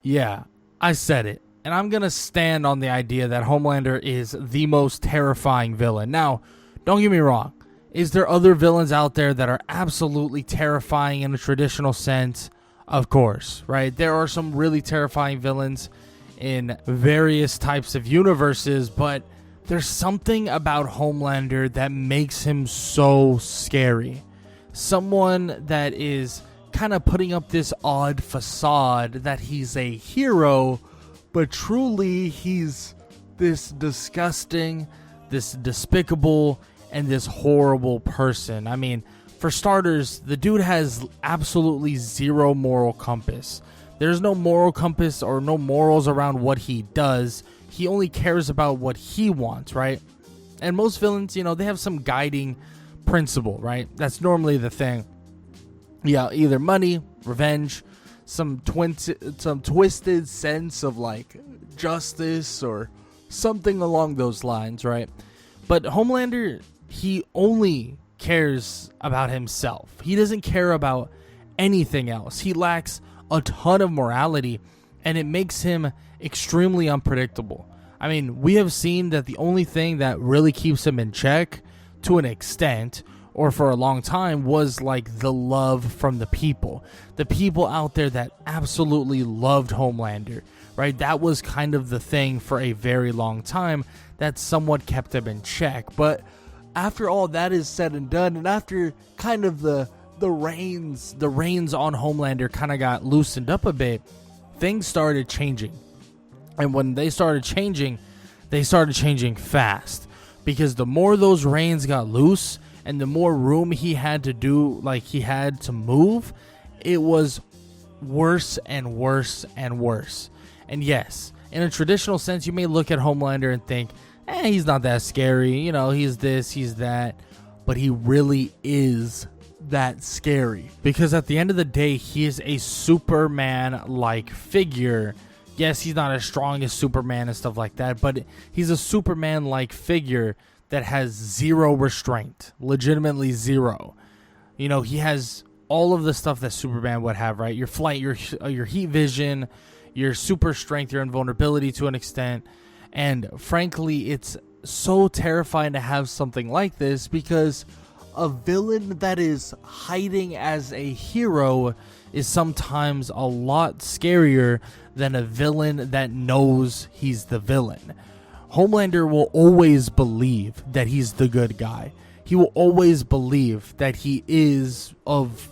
Yeah, I said it. And I'm going to stand on the idea that Homelander is the most terrifying villain. Now, don't get me wrong. Is there other villains out there that are absolutely terrifying in a traditional sense? Of course, right? There are some really terrifying villains in various types of universes, but there's something about Homelander that makes him so scary. Someone that is kind of putting up this odd facade that he's a hero, but truly he's this disgusting, this despicable, and this horrible person. I mean, for starters, the dude has absolutely zero moral compass. There's no moral compass or no morals around what he does. He only cares about what he wants, right? And most villains, they have some guiding principle, right? That's normally the thing. Yeah, either money, revenge, some twisted sense of like justice or something along those lines, right? But Homelander, he only cares about himself. He doesn't care about anything else. He lacks a ton of morality, and it makes him extremely unpredictable. I mean, we have seen that the only thing that really keeps him in check to an extent, or for a long time, was like the love from the people out there that absolutely loved Homelander, right? That was kind of the thing for a very long time that somewhat kept him in check. But after all that is said and done, and after kind of the reins on Homelander kind of got loosened up a bit, things started changing. And when they started changing fast, because the more those reins got loose and the more room he had to do, like he had to move, it was worse and worse and worse. And yes, in a traditional sense, you may look at Homelander and think, he's not that scary, he's this, he's that, but he really is that scary, because at the end of the day, he is a Superman-like figure. Yes, he's not as strong as Superman and stuff like that, but he's a Superman-like figure that has zero restraint, legitimately zero. He has all of the stuff that Superman would have, right? Your flight, your heat vision, your super strength, your invulnerability to an extent. And frankly, it's so terrifying to have something like this, because a villain that is hiding as a hero is sometimes a lot scarier than a villain that knows he's the villain. Homelander will always believe that he's the good guy. He will always believe that he is of,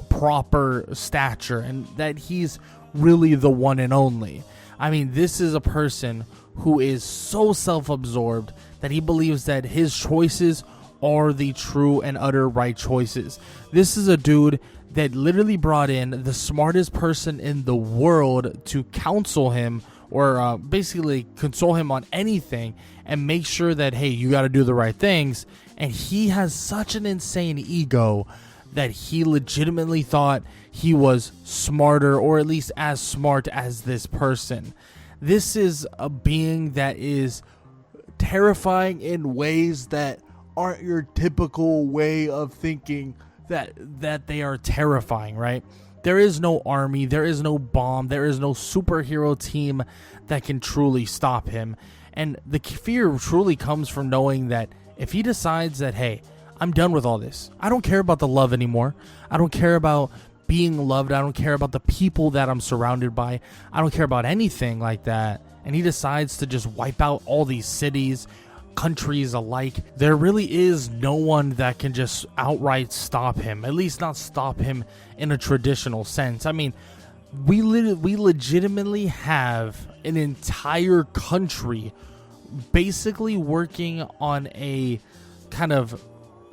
proper stature and that he's really the one and only. I mean, this is a person who is so self-absorbed that he believes that his choices are the true and utter right choices. This is a dude that literally brought in the smartest person in the world to counsel him, or basically console him on anything and make sure that, hey, you got to do the right things. And he has such an insane ego that he legitimately thought he was smarter, or at least as smart as this person. This is a being that is terrifying in ways that aren't your typical way of thinking that they are terrifying, right? There is no army, there is no bomb, there is no superhero team that can truly stop him. And the fear truly comes from knowing that if he decides that, hey, I'm done with all this, I don't care about the love anymore, I don't care about being loved, I don't care about the people that I'm surrounded by, I don't care about anything like that, and he decides to just wipe out all these cities, countries alike, there really is no one that can just outright stop him, at least not stop him in a traditional sense. I mean, we legitimately have an entire country basically working on a kind of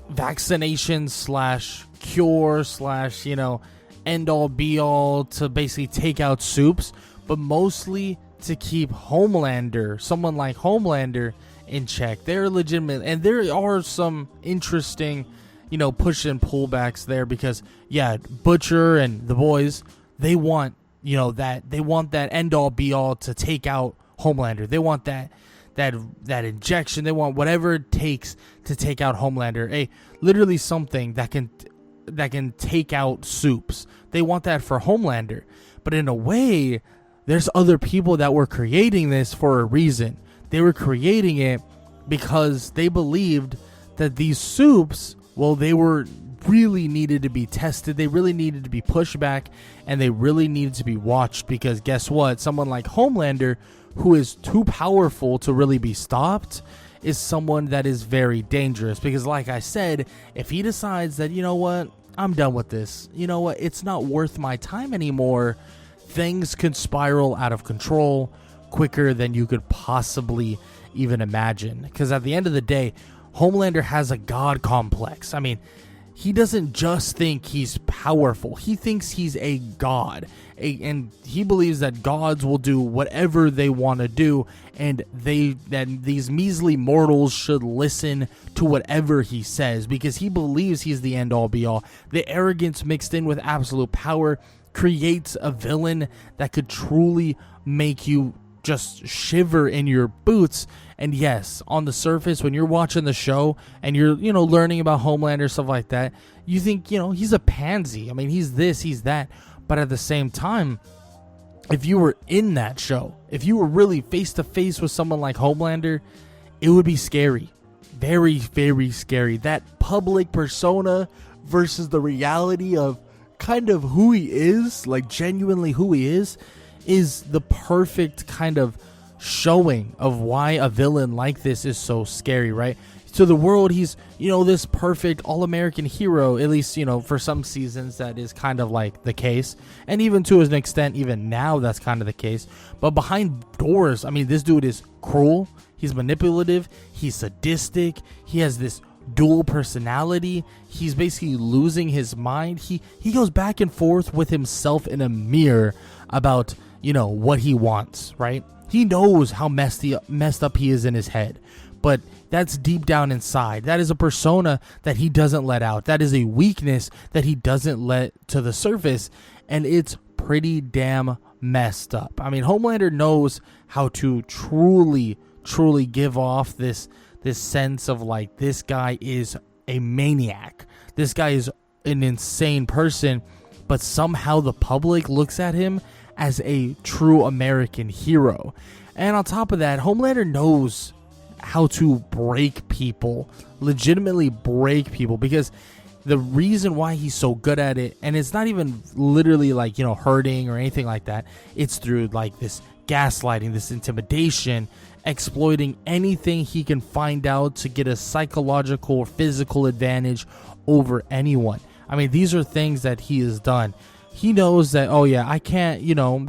vaccination / cure / end all be all to basically take out Supes, but mostly to keep Homelander, someone like Homelander, in check. They're legitimate, and there are some interesting, push and pullbacks there, because Butcher and the boys, they want, that end all be all to take out Homelander. They want that injection. They want whatever it takes to take out Homelander. Literally something that can take out Supes. They want that for Homelander. But in a way, there's other people that were creating this for a reason. They were creating it because they believed that these soups, well, they were really needed to be tested. They really needed to be pushed back, and they really needed to be watched, because guess what? Someone like Homelander, who is too powerful to really be stopped, is someone that is very dangerous. Because like I said, if he decides that, you know what, I'm done with this, you know what, it's not worth my time anymore, things could spiral out of control quicker than you could possibly even imagine. Because at the end of the day, Homelander has a god complex. I mean, he doesn't just think he's powerful. He thinks he's a god. And he believes that gods will do whatever they want to do, and that these measly mortals should listen to whatever he says, because he believes he's the end all be all. The arrogance mixed in with absolute power creates a villain that could truly make you just shiver in your boots. And yes, on the surface, when you're watching the show and you're, learning about Homelander, stuff like that, you think, he's a pansy. I mean, he's this, he's that. But at the same time, if you were in that show, if you were really face to face with someone like Homelander, it would be scary. Very, very scary. That public persona versus the reality of kind of who he is, like genuinely who he is the perfect kind of showing of why a villain like this is so scary, right? To the world, he's, this perfect all-American hero, at least, for some seasons that is kind of like the case. And even to an extent, even now, that's kind of the case. But behind doors, I mean, this dude is cruel. He's manipulative. He's sadistic. He has this dual personality. He's basically losing his mind. He goes back and forth with himself in a mirror about, what he wants, right? He knows how messed up he is in his head, but that's deep down inside. That is a persona that he doesn't let out. That is a weakness that he doesn't let to the surface, and it's pretty damn messed up. I mean, Homelander knows how to truly give off this sense of like, this guy is a maniac. This guy is an insane person, but somehow the public looks at him as a true American hero. And on top of that, Homelander knows how to break people, legitimately break people, because the reason why he's so good at it, and it's not even literally like, hurting or anything like that, it's through like this gaslighting, this intimidation, exploiting anything he can find out to get a psychological or physical advantage over anyone. I mean, these are things that he has done. He knows that, oh yeah, I can't,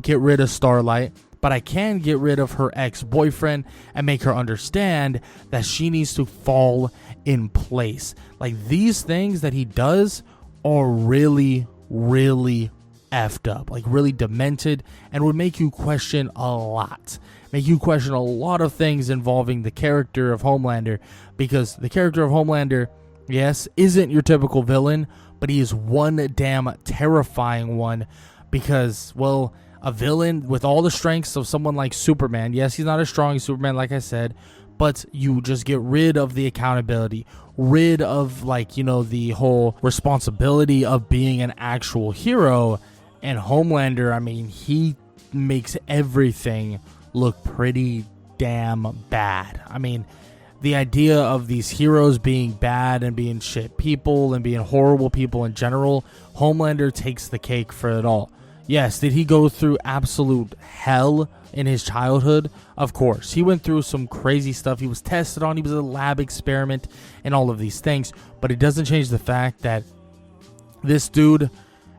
get rid of Starlight, but I can get rid of her ex-boyfriend and make her understand that she needs to fall in place. Like, these things that he does are really, really effed up, like really demented, and would make you question a lot. Make you question a lot of things involving the character of Homelander, because the character of Homelander, yes, isn't your typical villain, but he is one damn terrifying one, because, well, a villain with all the strengths of someone like Superman. Yes, he's not as strong as Superman, like I said, but you just get rid of the accountability, rid of, like, the whole responsibility of being an actual hero. And Homelander, I mean, he makes everything look pretty damn bad. I mean, the idea of these heroes being bad and being shit people and being horrible people in general, Homelander takes the cake for it all. Yes, did he go through absolute hell in his childhood? Of course. He went through some crazy stuff. He was tested on. He was a lab experiment and all of these things. But it doesn't change the fact that this dude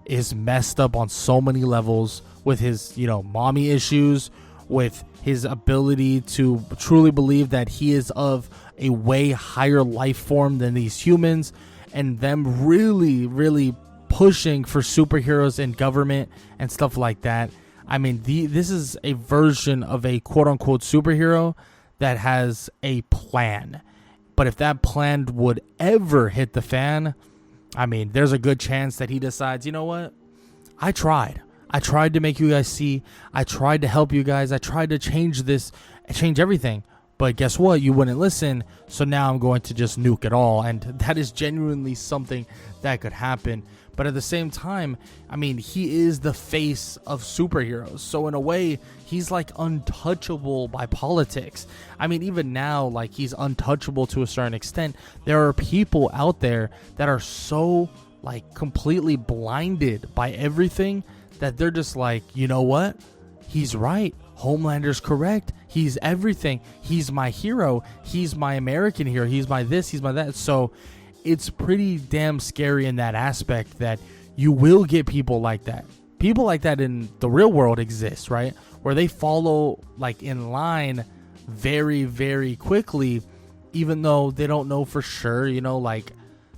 is messed up on so many levels with his, mommy issues, with his ability to truly believe that he is of a way higher life form than these humans, and them really, really pushing for superheroes in government and stuff like that. I mean, this is a version of a quote-unquote superhero that has a plan. But if that plan would ever hit the fan, I mean, there's a good chance that he decides, you know what? I tried to make you guys see. I tried to help you guys. I tried to change everything. but guess what? You wouldn't listen, so now I'm going to just nuke it all. And that is genuinely something that could happen. But at the same time, I mean, he is the face of superheroes. So in a way, he's like untouchable by politics. I mean, even now, like, he's untouchable to a certain extent. There are people out there that are so like completely blinded by everything that they're just like, you know what? He's right. Homelander's correct. He's everything. He's my hero. He's my American hero. He's my this. He's my that. So it's pretty damn scary in that aspect that you will get people like that. People like that in the real world exist, right? Where they follow like in line very, very quickly, even though they don't know for sure, you know, like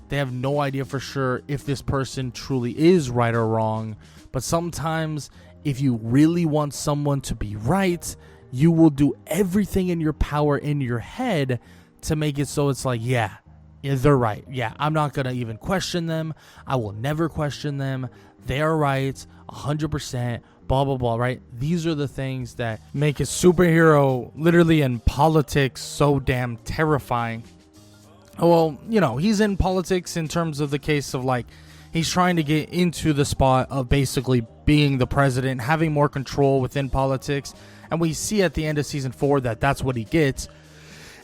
they have no idea for sure if this person truly is right or wrong. But sometimes if you really want someone to be right, you will do everything in your power in your head to make it so it's like, yeah, they're right. Yeah, I'm not going to even question them. I will never question them. They are right, 100%, blah, blah, blah, right? These are the things that make a superhero literally in politics so damn terrifying. Well, you know, he's in politics in terms of the case of like, he's trying to get into the spot of basically being the president, having more control within politics. And we see at the end of season 4 that that's what he gets.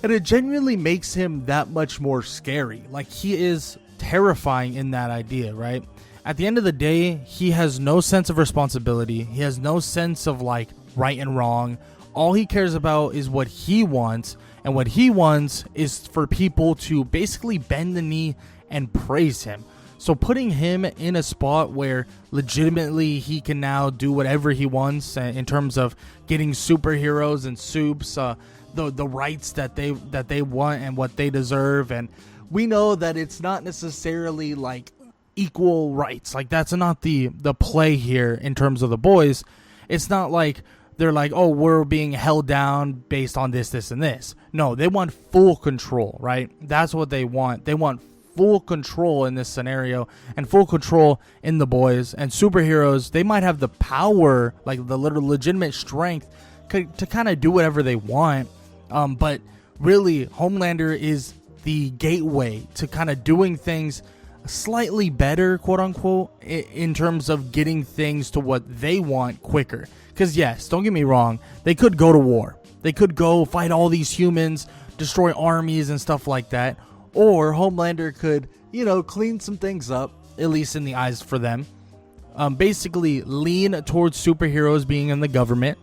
And it genuinely makes him that much more scary. Like, he is terrifying in that idea, right? At the end of the day, he has no sense of responsibility. He has no sense of like right and wrong. All he cares about is what he wants. And what he wants is for people to basically bend the knee and praise him. So putting him in a spot where legitimately he can now do whatever he wants in terms of getting superheroes and supes, the rights that they want and what they deserve. And we know that it's not necessarily like equal rights. Like, that's not the play here in terms of the boys. It's not like they're like, oh, we're being held down based on this, this, and this. No, they want full control, right? That's what they want. They want full control in this scenario and full control in the boys. And superheroes, they might have the power, like the legitimate strength to kind of do whatever they want. But really, Homelander is the gateway to kind of doing things slightly better, quote unquote, in terms of getting things to what they want quicker. Because yes, don't get me wrong, they could go to war. They could go fight all these humans, destroy armies and stuff like that. Or Homelander could, you know, clean some things up, at least in the eyes for them. Basically lean towards superheroes being in the government.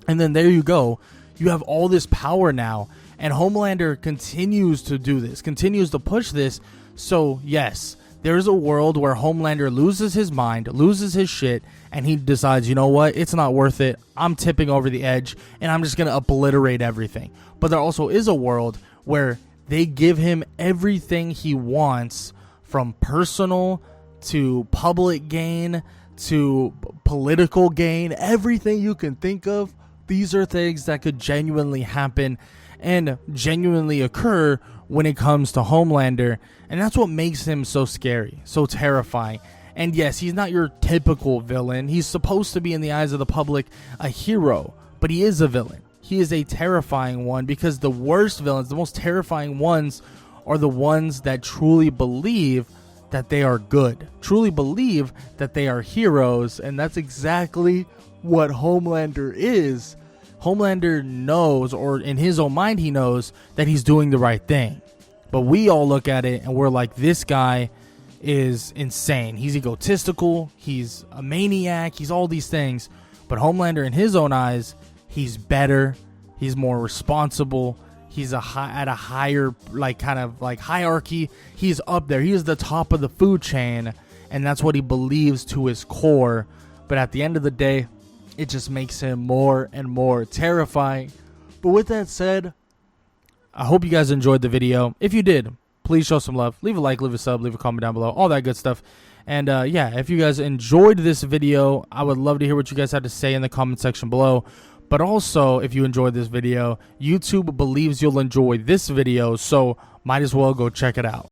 And then there you go. You have all this power now. And Homelander continues to do this, continues to push this. So yes, there's a world where Homelander loses his mind, loses his shit, and he decides, you know what, it's not worth it. I'm tipping over the edge, and I'm just going to obliterate everything. But there also is a world where they give him everything he wants, from personal to public gain to political gain, everything you can think of. These are things that could genuinely happen and genuinely occur when it comes to Homelander. And that's what makes him so scary, so terrifying. And yes, he's not your typical villain. He's supposed to be, in the eyes of the public, a hero, but he is a villain. He is a terrifying one, because the worst villains, the most terrifying ones, are the ones that truly believe that they are good, truly believe that they are heroes. And that's exactly what Homelander is. Homelander knows, or in his own mind he knows, that he's doing the right thing. But we all look at it and we're like, this guy is insane. He's egotistical. He's a maniac. He's all these things. But Homelander, in his own eyes, he's better. He's more responsible. He's at a higher, like, kind of like hierarchy. He's up there. He is the top of the food chain. And that's what he believes to his core. But at the end of the day, it just makes him more and more terrifying. But with that said, I hope you guys enjoyed the video. If you did, please show some love. Leave a like, leave a sub, leave a comment down below, all that good stuff. And yeah, if you guys enjoyed this video, I would love to hear what you guys had to say in the comment section below. But also, if you enjoyed this video, YouTube believes you'll enjoy this video, so might as well go check it out.